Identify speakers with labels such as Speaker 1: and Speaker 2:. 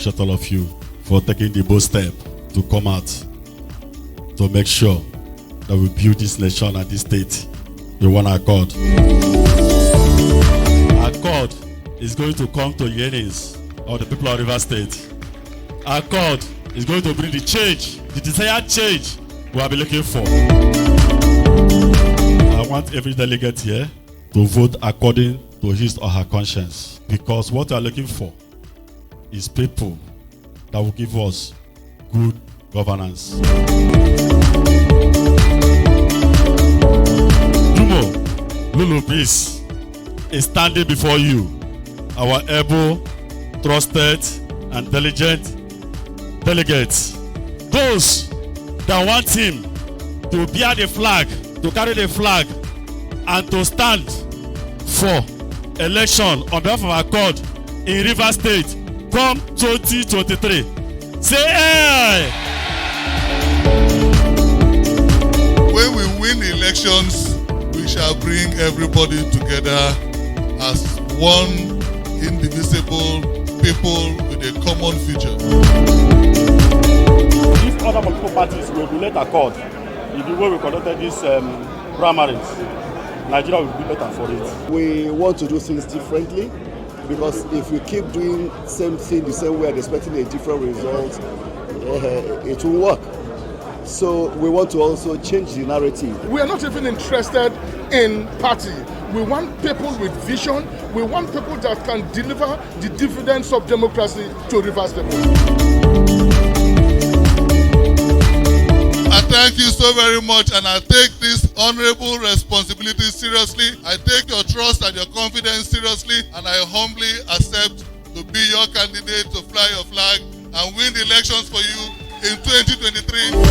Speaker 1: appreciate all of you for taking the bold step to come out to make sure that we build this nation and this state in one accord. Accord is going to come to the earnings of the people of Rivers State. Accord is going to bring the change, the desired change we have been looking for. I want every delegate here to vote according to his or her conscience, because what we are looking for is people that will give us good governance. Lulu Peace is standing before you, our able, trusted, and diligent delegates. Those that want him to bear the flag, to carry the flag, and to stand for election on behalf of Accord in Rivers State come 2023. Say hey!
Speaker 2: When we win elections, we shall bring everybody together as one indivisible people with a common future.
Speaker 1: If other political parties will emulate Accord in the way we conducted these primaries, Nigeria will be better for it.
Speaker 3: We want to do things differently, because if we keep doing the same thing the same way and expecting a different result, it will work. So we want to also change the narrative.
Speaker 4: We are not even interested in party. We want people with vision. We want people that can deliver the dividends of democracy to Rivers State.
Speaker 2: I thank you so very much, and I take this honorable responsibility seriously. I take your trust and your confidence seriously, and I humbly accept to be your candidate to fly your flag and win the elections for you in 2023.